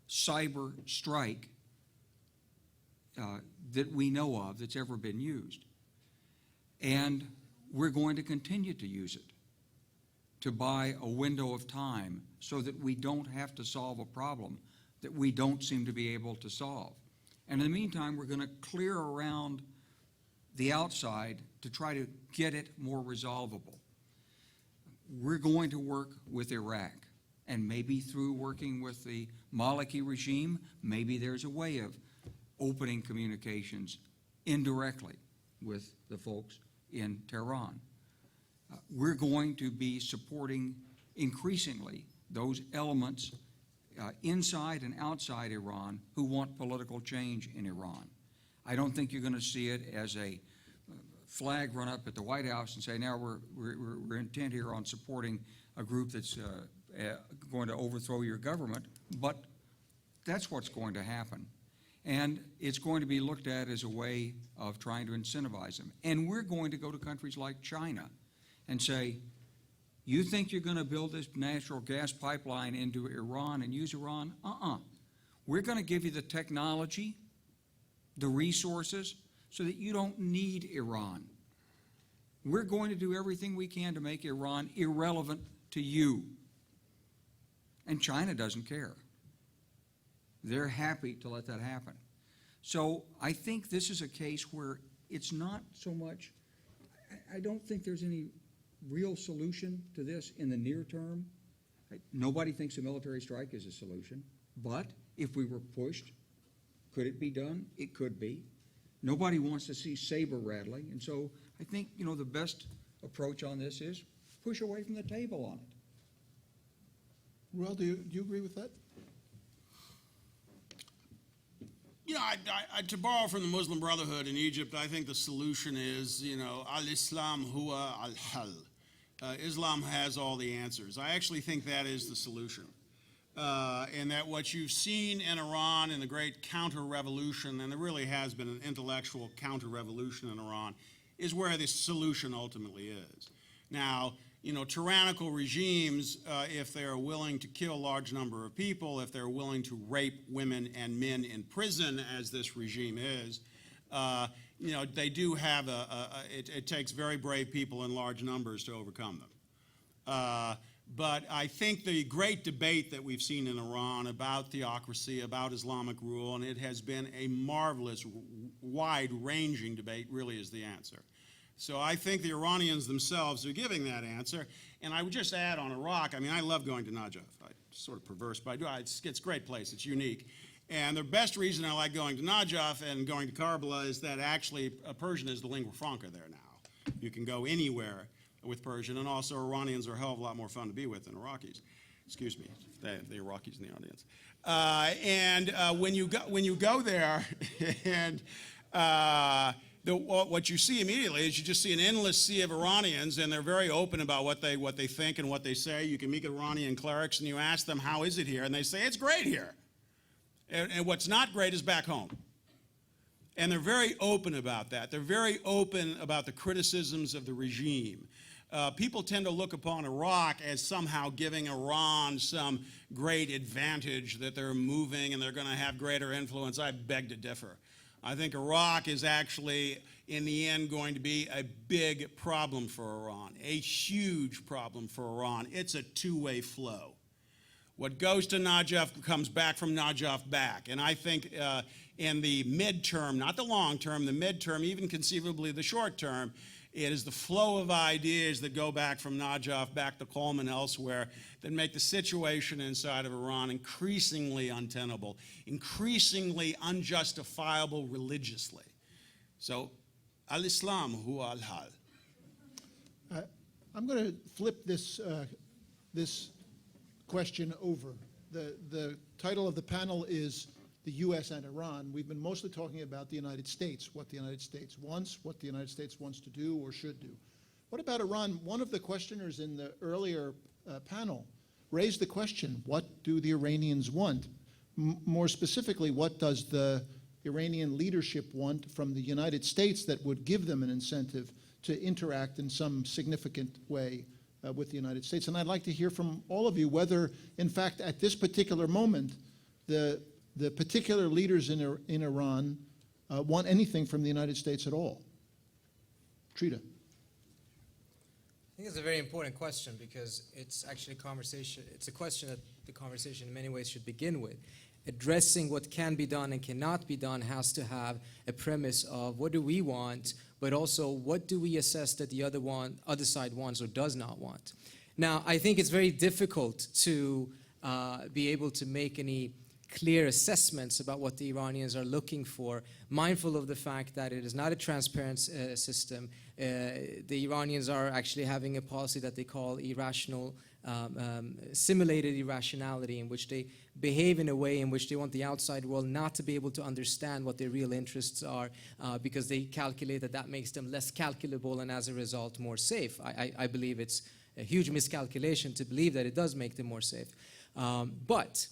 cyber strike that we know of that's ever been used. And we're going to continue to use it to buy a window of time so that we don't have to solve a problem that we don't seem to be able to solve. And in the meantime, we're going to clear around the outside to try to get it more resolvable. We're going to work with Iraq, and maybe through working with the Maliki regime, maybe there's a way of opening communications indirectly with the folks in Tehran. We're going to be supporting increasingly those elements inside and outside Iran who want political change in Iran. I don't think you're going to see it as a flag run up at the White House and say, now we're intent here on supporting a group that's going to overthrow your government, but that's what's going to happen. And it's going to be looked at as a way of trying to incentivize them. And we're going to go to countries like China and say, you think you're going to build this natural gas pipeline into Iran and use Iran? We're going to give you the technology, the resources, so that you don't need Iran. We're going to do everything we can to make Iran irrelevant to you. And China doesn't care. They're happy to let that happen. So I think this is a case where it's not so much, I don't think there's any real solution to this in the near term. Nobody thinks a military strike is a solution, but if we were pushed, could it be done? It could be. Nobody wants to see saber rattling, and so I think, the best approach on this is push away from the table on it. Well, do you agree with that? To borrow from the Muslim Brotherhood in Egypt, I think the solution is, al-Islam huwa al-hal. Islam has all the answers. I actually think that is the solution. And that what you've seen in Iran in the great counter-revolution, and there really has been an intellectual counter-revolution in Iran, is where the solution ultimately is. Now, tyrannical regimes, if they are willing to kill a large number of people, if they're willing to rape women and men in prison, as this regime is, they do have it takes very brave people in large numbers to overcome them. But I think the great debate that we've seen in Iran about theocracy, about Islamic rule, and it has been a marvelous, wide-ranging debate, really is the answer. So I think the Iranians themselves are giving that answer. And I would just add on Iraq, I love going to Najaf. I'm sort of perverse, but I do. It's a great place. It's unique. And the best reason I like going to Najaf and going to Karbala is that actually Persian is the lingua franca there now. You can go anywhere with Persian, and also Iranians are a hell of a lot more fun to be with than Iraqis. Excuse me, the Iraqis in the audience. When you go there, and what you see immediately is you just see an endless sea of Iranians, and they're very open about what they think and what they say. You can meet Iranian clerics, and you ask them, how is it here? And they say, it's great here. And what's not great is back home. And they're very open about that. They're very open about the criticisms of the regime. People tend to look upon Iraq as somehow giving Iran some great advantage, that they're moving and they're going to have greater influence. I beg to differ. I think Iraq is actually, in the end, going to be a big problem for Iran, a huge problem for Iran. It's a two-way flow. What goes to Najaf comes back from Najaf back. And I think in the midterm, not the long term, the midterm, even conceivably the short term, it is the flow of ideas that go back from Najaf back to Qom and elsewhere that make the situation inside of Iran increasingly untenable, increasingly unjustifiable religiously. So, al-Islam huwa al-hal. I'm going to flip this question over. The title of the panel is the U.S. and Iran. We've been mostly talking about the United States, what the United States wants, what the United States wants to do or should do. What about Iran? One of the questioners in the earlier panel raised the question, what do the Iranians want? More specifically, what does the Iranian leadership want from the United States that would give them an incentive to interact in some significant way with the United States? And I'd like to hear from all of you whether, in fact, at this particular moment, the particular leaders in Iran want anything from the United States at all. Trita. I think it's a very important question because it's actually a conversation. It's a question that the conversation in many ways should begin with. Addressing what can be done and cannot be done has to have a premise of what do we want, but also what do we assess that the other side wants or does not want. Now, I think it's very difficult to be able to make any clear assessments about what the Iranians are looking for, mindful of the fact that it is not a transparent system. The Iranians are actually having a policy that they call irrational simulated irrationality in which they behave in a way in which they want the outside world not to be able to understand what their real interests are because they calculate that that makes them less calculable and as a result more safe. I believe it's a huge miscalculation to believe that it does make them more safe. But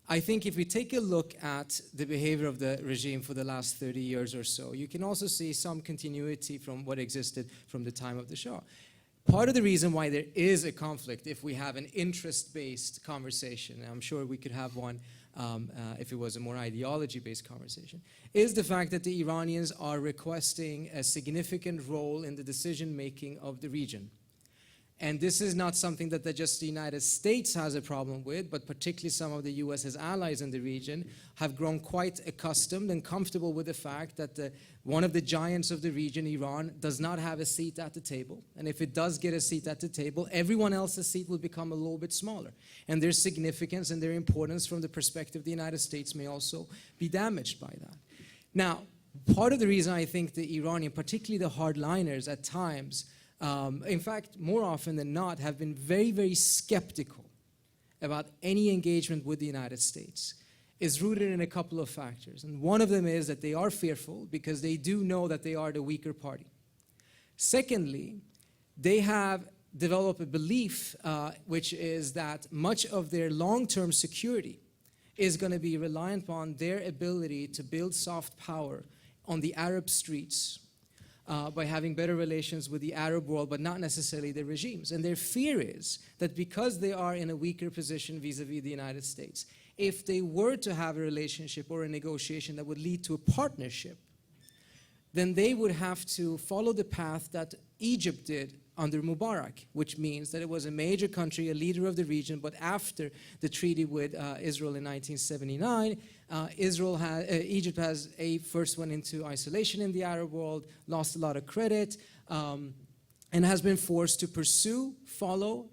I think if we take a look at the behavior of the regime for the last 30 years or so, you can also see some continuity from what existed from the time of the Shah. Part of the reason why there is a conflict, if we have an interest-based conversation, and I'm sure we could have one if it was a more ideology-based conversation, is the fact that the Iranians are requesting a significant role in the decision-making of the region. And this is not something that just the United States has a problem with, but particularly some of the US's allies in the region have grown quite accustomed and comfortable with the fact that one of the giants of the region, Iran, does not have a seat at the table. And if it does get a seat at the table, everyone else's seat will become a little bit smaller. And their significance and their importance from the perspective of the United States may also be damaged by that. Now, part of the reason I think the Iranian, particularly the hardliners at times, in fact, more often than not, have been very, very skeptical about any engagement with the United States is rooted in a couple of factors. And one of them is that they are fearful because they do know that they are the weaker party. Secondly, they have developed a belief, which is that much of their long-term security is going to be reliant upon their ability to build soft power on the Arab streets, by having better relations with the Arab world, but not necessarily the regimes. And their fear is that because they are in a weaker position vis-a-vis the United States, if they were to have a relationship or a negotiation that would lead to a partnership, then they would have to follow the path that Egypt did under Mubarak, which means that it was a major country, a leader of the region, but after the treaty with Israel in 1979, Egypt has first went into isolation in the Arab world, lost a lot of credit, and has been forced to pursue, follow,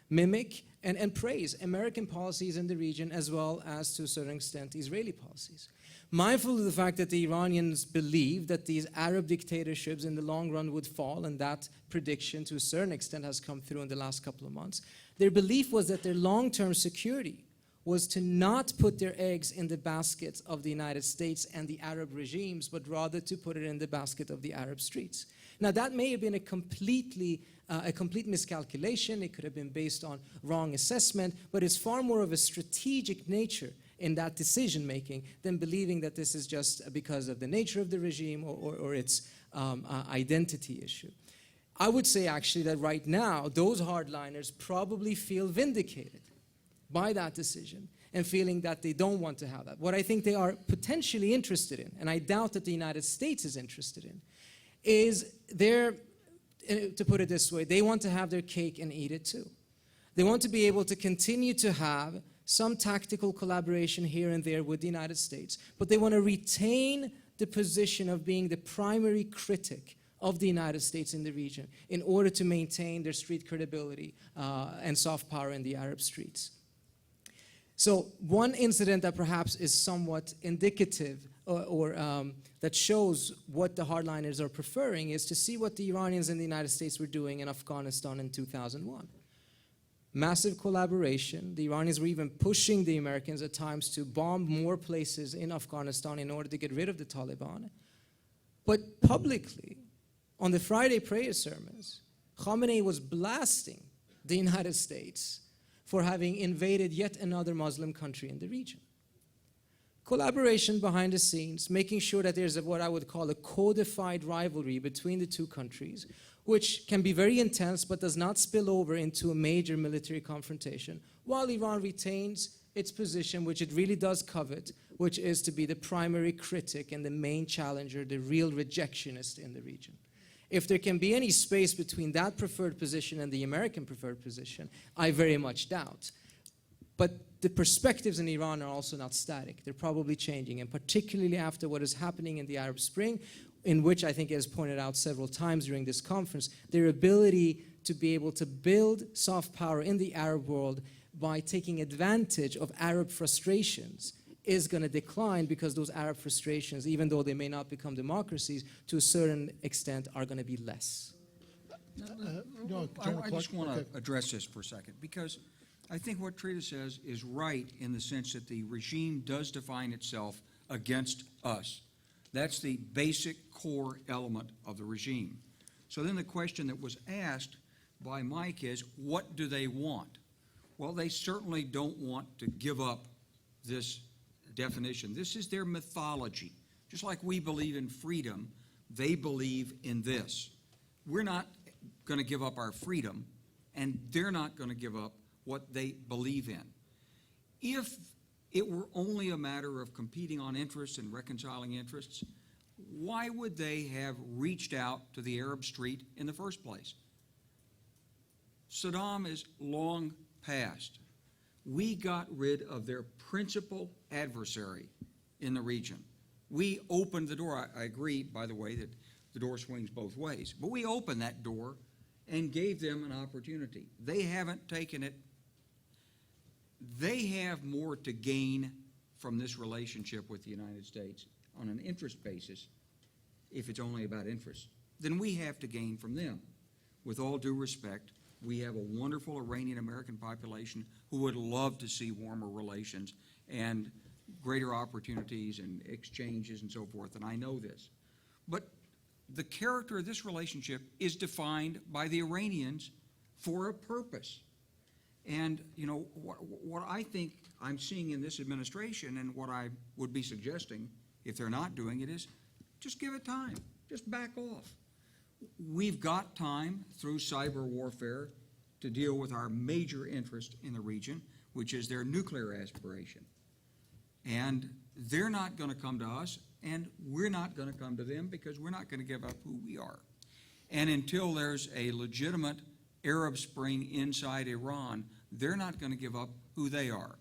mimic, and praise American policies in the region as well as, to a certain extent, Israeli policies. Mindful of the fact that the Iranians believe that these Arab dictatorships in the long run would fall, and that prediction to a certain extent has come through in the last couple of months, their belief was that their long-term security was to not put their eggs in the baskets of the United States and the Arab regimes, but rather to put it in the basket of the Arab streets. Now, that may have been a complete miscalculation. It could have been based on wrong assessment, but it's far more of a strategic nature in that decision-making than believing that this is just because of the nature of the regime or its identity issue. I would say, actually, that right now, those hardliners probably feel vindicated by that decision and feeling that they don't want to have that. What I think they are potentially interested in, and I doubt that the United States is interested in, is to put it this way, they want to have their cake and eat it too. They want to be able to continue to have some tactical collaboration here and there with the United States, but they want to retain the position of being the primary critic of the United States in the region in order to maintain their street credibility and soft power in the Arab streets. So one incident that perhaps is somewhat indicative or that shows what the hardliners are preferring is to see what the Iranians in the United States were doing in Afghanistan in 2001. Massive collaboration. The Iranians were even pushing the Americans at times to bomb more places in Afghanistan in order to get rid of the Taliban. But publicly, on the Friday prayer sermons, Khamenei was blasting the United States for having invaded yet another Muslim country in the region. Collaboration behind the scenes, making sure that there's what I would call a codified rivalry between the two countries, which can be very intense but does not spill over into a major military confrontation, while Iran retains its position, which it really does covet, which is to be the primary critic and the main challenger, the real rejectionist in the region. If there can be any space between that preferred position and the American preferred position, I very much doubt. But the perspectives in Iran are also not static. They're probably changing, and particularly after what is happening in the Arab Spring, in which I think, as pointed out several times during this conference, their ability to be able to build soft power in the Arab world by taking advantage of Arab frustrations is going to decline, because those Arab frustrations, even though they may not become democracies, to a certain extent are going to be less. No, I General just Clark? want Okay. to address this for a second, because I think what Trita says is right in the sense that the regime does define itself against us. That's the basic core element of the regime. So then the question that was asked by Mike is, what do they want? Well, they certainly don't want to give up this definition. This is their mythology. Just like we believe in freedom, they believe in this. We're not going to give up our freedom, and they're not going to give up what they believe in. If it were only a matter of competing on interests and reconciling interests, why would they have reached out to the Arab Street in the first place? Saddam is long past. We got rid of their principal adversary in the region. We opened the door. I agree, by the way, that the door swings both ways. But we opened that door and gave them an opportunity. They haven't taken it. They have more to gain from this relationship with the United States on an interest basis, if it's only about interest, than we have to gain from them. With all due respect, we have a wonderful Iranian-American population who would love to see warmer relations and greater opportunities and exchanges and so forth, and I know this. But the character of this relationship is defined by the Iranians for a purpose. And, you know, what I think I'm seeing in this administration and what I would be suggesting, if they're not doing it, is just give it time. Just back off. We've got time through cyber warfare to deal with our major interest in the region, which is their nuclear aspiration. And they're not going to come to us, and we're not going to come to them, because we're not going to give up who we are. And until there's a legitimate Arab Spring inside Iran, they're not going to give up who they are.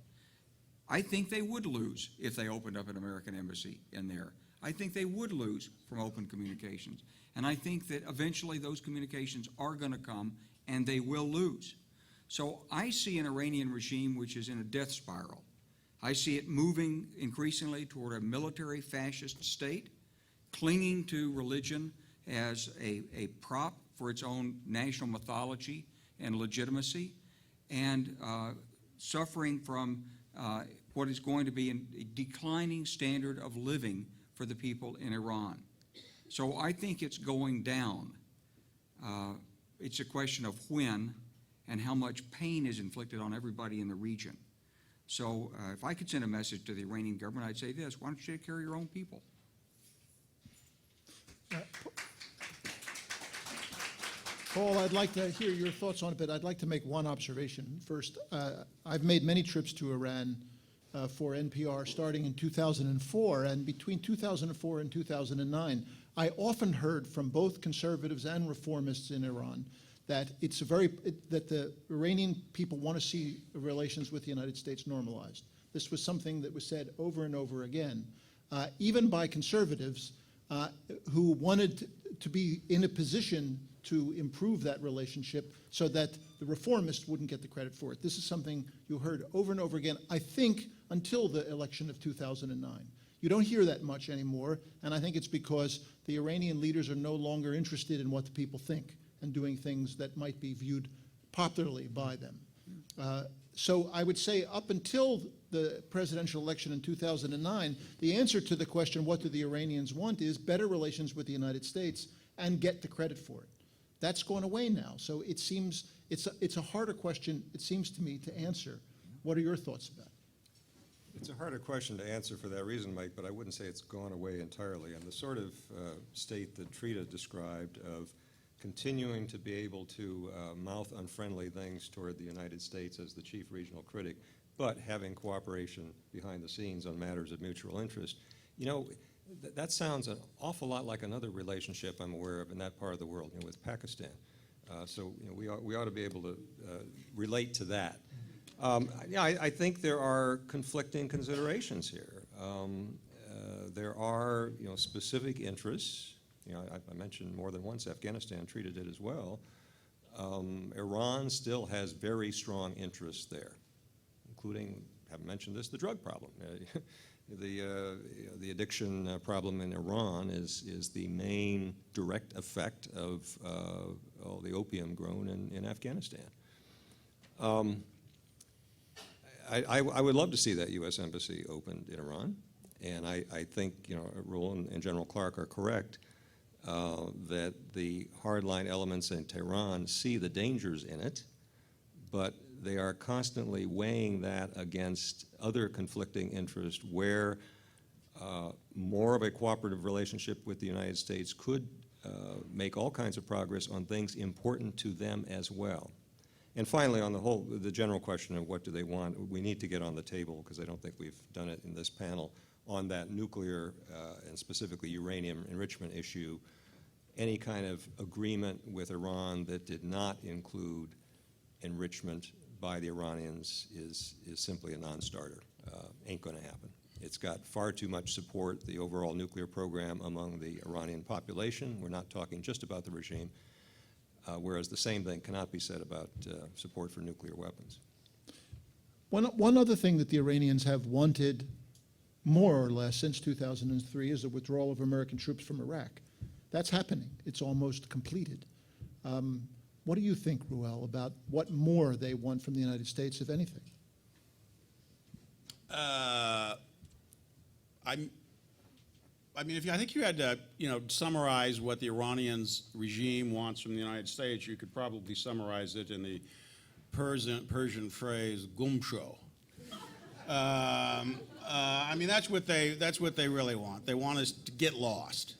I think they would lose if they opened up an American embassy in there. I think they would lose from open communications. And I think that eventually those communications are going to come, and they will lose. So I see an Iranian regime which is in a death spiral. I see it moving increasingly toward a military fascist state, clinging to religion as a prop for its own national mythology and legitimacy, and suffering from what is going to be a declining standard of living for the people in Iran. So I think it's going down. It's a question of when and how much pain is inflicted on everybody in the region. So if I could send a message to the Iranian government, I'd say this: why don't you take care of your own people? Paul, I'd like to hear your thoughts on it, but I'd like to make one observation. First, I've made many trips to Iran for NPR starting in 2004, and between 2004 and 2009, I often heard from both conservatives and reformists in Iran that that the Iranian people want to see relations with the United States normalized. This was something that was said over and over again, even by conservatives who wanted to be in a position to improve that relationship so that the reformists wouldn't get the credit for it. This is something you heard over and over again, I think, until the election of 2009. You don't hear that much anymore, and I think it's because the Iranian leaders are no longer interested in what the people think and doing things that might be viewed popularly by them. So I would say up until the presidential election in 2009, the answer to the question, what do the Iranians want, is better relations with the United States and get the credit for it. That's gone away now. So it seems it's a harder question, it seems to me, to answer. What are your thoughts about it? It's a harder question to answer for that reason, Mike, but I wouldn't say it's gone away entirely. And the sort of state that Trita described of continuing to be able to mouth unfriendly things toward the United States as the chief regional critic, but having cooperation behind the scenes on matters of mutual interest. You know, that sounds an awful lot like another relationship I'm aware of in that part of the world, with Pakistan. So we ought to be able to relate to that. I think there are conflicting considerations here. There are specific interests. I mentioned more than once Afghanistan, Trita did as well. Iran still has very strong interests there, including, haven't mentioned this, the drug problem. The addiction problem in Iran is the main direct effect of all the opium grown in Afghanistan. I would love to see that U.S. embassy opened in Iran, and I think Rule and General Clark are correct that the hardline elements in Tehran see the dangers in it, but they are constantly weighing that against other conflicting interests where more of a cooperative relationship with the United States could make all kinds of progress on things important to them as well. And finally, on the general question of what do they want, we need to get on the table, because I don't think we've done it in this panel, on that nuclear and specifically uranium enrichment issue, any kind of agreement with Iran that did not include enrichment by the Iranians is simply a non-starter. Ain't going to happen. It's got far too much support, the overall nuclear program, among the Iranian population. We're not talking just about the regime, whereas the same thing cannot be said about support for nuclear weapons. One other thing that the Iranians have wanted more or less since 2003 is the withdrawal of American troops from Iraq. That's happening. It's almost completed. What do you think, Ruel, about what more they want from the United States, if anything? I mean, I think you had to, summarize what the Iranians regime wants from the United States, you could probably summarize it in the Persian phrase "gumsho." I mean, that's what they really want. They want us to get lost.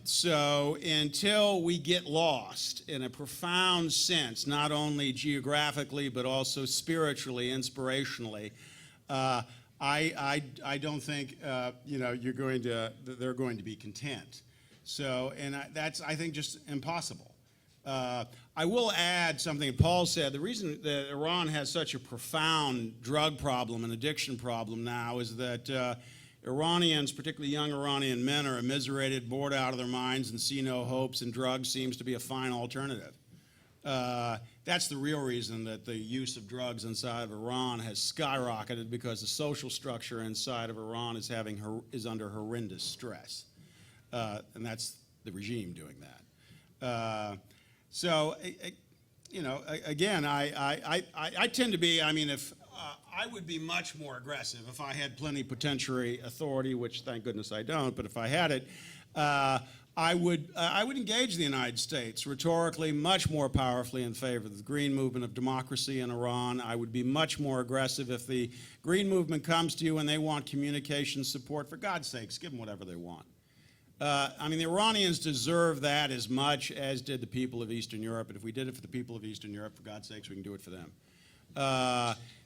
So until we get lost in a profound sense, not only geographically but also spiritually, inspirationally, I don't think they're going to be content. So, and that's, I think, just impossible. I will add something Paul said. The reason that Iran has such a profound drug problem and addiction problem now is that Iranians, particularly young Iranian men, are immiserated, bored out of their minds, and see no hopes, and drugs seems to be a fine alternative. That's the real reason that the use of drugs inside of Iran has skyrocketed, because the social structure inside of Iran is under horrendous stress. And that's the regime doing that. So, again, I tend to be, if I would be much more aggressive if I had plenipotentiary authority, which thank goodness I don't, but if I had it, I would engage the United States rhetorically much more powerfully in favor of the Green Movement of democracy in Iran. I would be much more aggressive if the Green Movement comes to you and they want communication support. For God's sakes, give them whatever they want. The Iranians deserve that as much as did the people of Eastern Europe. And if we did it for the people of Eastern Europe, for God's sakes, we can do it for them.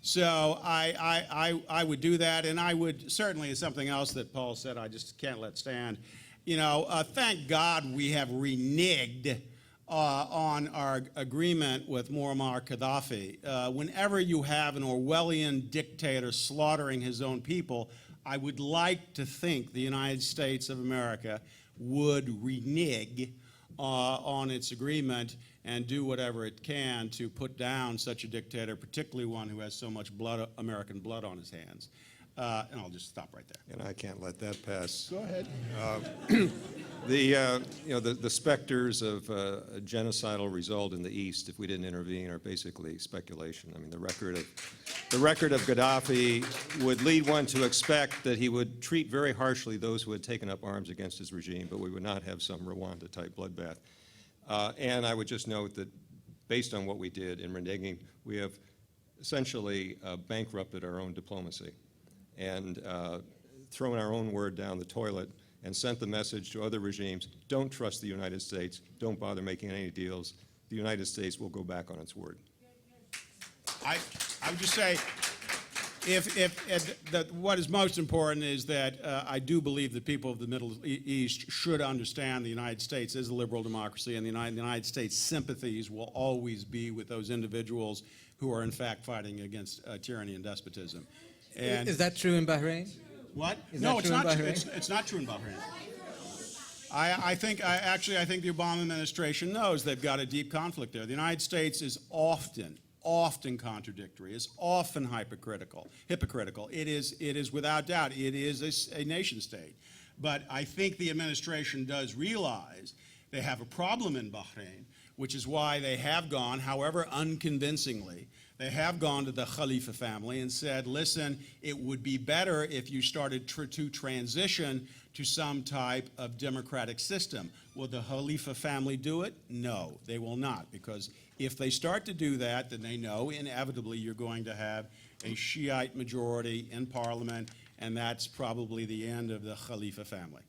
So I would do that, and I would certainly, something else that Paul said I just can't let stand. Thank God we have reneged on our agreement with Muammar Gaddafi. Whenever you have an Orwellian dictator slaughtering his own people, I would like to think the United States of America would renege on its agreement and do whatever it can to put down such a dictator, particularly one who has so much American blood on his hands. And I'll just stop right there. And I can't let that pass. Go ahead. The specters of a genocidal result in the East, if we didn't intervene, are basically speculation. The record of Gaddafi would lead one to expect that he would treat very harshly those who had taken up arms against his regime, but we would not have some Rwanda-type bloodbath. And I would just note that based on what we did in reneging, we have essentially bankrupted our own diplomacy and thrown our own word down the toilet and sent the message to other regimes: don't trust the United States, don't bother making any deals. The United States will go back on its word. I would just say, what is most important is that I do believe the people of the Middle East should understand the United States is a liberal democracy, and the United States' sympathies will always be with those individuals who are in fact fighting against tyranny and despotism. And is that true in Bahrain? what? Is No, that it's true in not. Bahrain? It's not true in Bahrain. I think the Obama administration knows they've got a deep conflict there. The United States is often contradictory, is often hypocritical. It is without doubt, it is a nation state. But I think the administration does realize They have a problem in Bahrain, which is why they have gone, however unconvincingly, they have gone to the Khalifa family and said, listen, it would be better if you started to transition to some type of democratic system. Will the Khalifa family do it? No, they will not, because if they start to do that, then they know inevitably you're going to have a Shiite majority in parliament, and that's probably the end of the Khalifa family.